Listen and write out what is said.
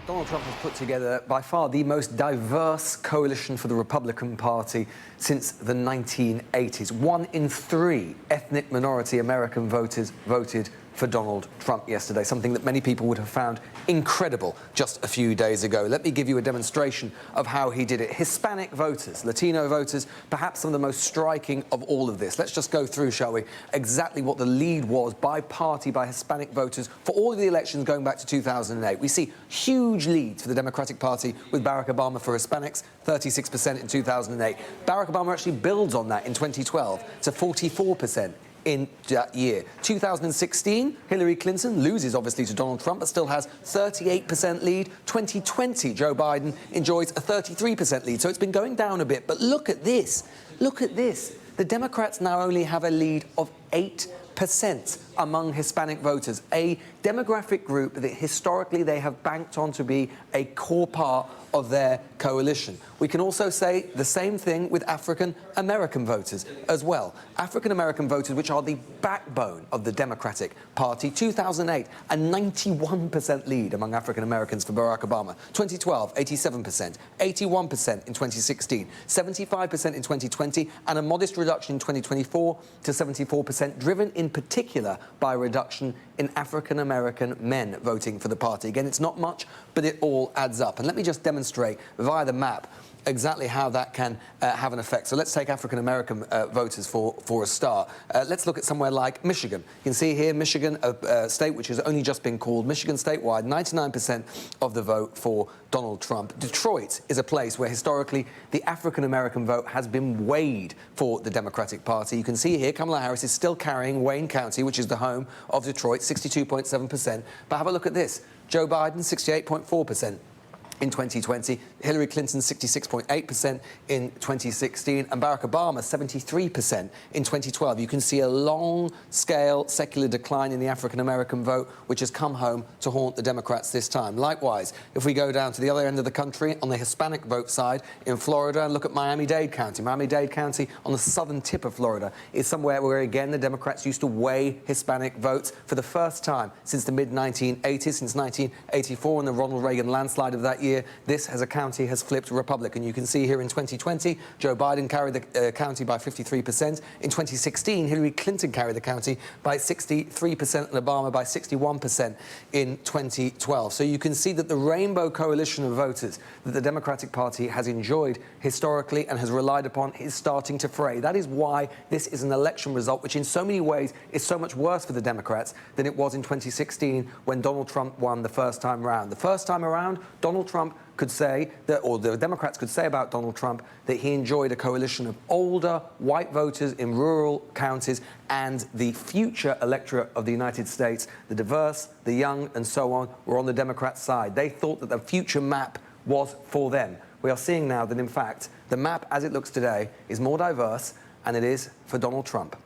Donald Trump has put together by far the most diverse coalition for the Republican Party since the 1980s. 1 in 3 ethnic minority American voters voted for Donald Trump yesterday, something that many people would have found incredible just a few days ago. Let me give you a demonstration of how he did it. Hispanic voters, Latino voters, perhaps some of the most striking of all of this. Let's just go through, shall we, exactly what the lead was by party, by Hispanic voters for all of the elections going back to 2008. We see huge leads for the Democratic Party with Barack Obama for Hispanics, 36% in 2008. Barack Obama actually builds on that in 2012 to 44%. In that year. 2016, Hillary Clinton loses, obviously, to Donald Trump, but still has 38% lead. 2020, Joe Biden enjoys a 33% lead. So it's been going down a bit. But look at this. Look at this. The Democrats now only have a lead of 8% among Hispanic voters, a demographic group that historically they have banked on to be a core part of their coalition. We can also say the same thing with African American voters as well. African American voters, which are the backbone of the Democratic Party, 2008, a 91% lead among African Americans for Barack Obama. 2012, 87%, 81% in 2016, 75% in 2020, and a modest reduction in 2024 to 74%, driven in particular by a reduction in African American men voting for the party. Again, it's not much, but it all adds up. And let me just demonstrate via the map exactly how that can have an effect. So let's take African American voters for a start. Let's look at somewhere like Michigan. You can see here Michigan, a state which has only just been called Michigan statewide, 99% of the vote for Donald Trump. Detroit is a place where historically the African American vote has been weighed for the Democratic Party. You can see here Kamala Harris is still carrying Wayne County, which is the home of Detroit, 62.7%. But have a look at this. Joe Biden, 68.4%. In 2020, Hillary Clinton 66.8% in 2016, and Barack Obama 73% in 2012. You can see a long-scale secular decline in the African-American vote, which has come home to haunt the Democrats this time. Likewise, if we go down to the other end of the country, on the Hispanic vote side, in Florida, and look at Miami-Dade County. Miami-Dade County, on the southern tip of Florida, is somewhere where, again, the Democrats used to weigh Hispanic votes for the first time since the mid-1980s, since 1984, and the Ronald Reagan landslide of that year. This, as a county, has flipped Republican. You can see here in 2020, Joe Biden carried the county by 53%. In 2016, Hillary Clinton carried the county by 63% and Obama by 61% in 2012. So you can see that the rainbow coalition of voters that the Democratic Party has enjoyed historically and has relied upon is starting to fray. That is why this is an election result which in so many ways is so much worse for the Democrats than it was in 2016 when Donald Trump won the first time around. The first time around, Donald Trump could say that, or the Democrats could say about Donald Trump, that he enjoyed a coalition of older white voters in rural counties and the future electorate of the United States, the diverse, the young, and so on, were on the Democrat side. They thought that the future map was for them. We are seeing now that, in fact, the map as it looks today is more diverse, and it is for Donald Trump.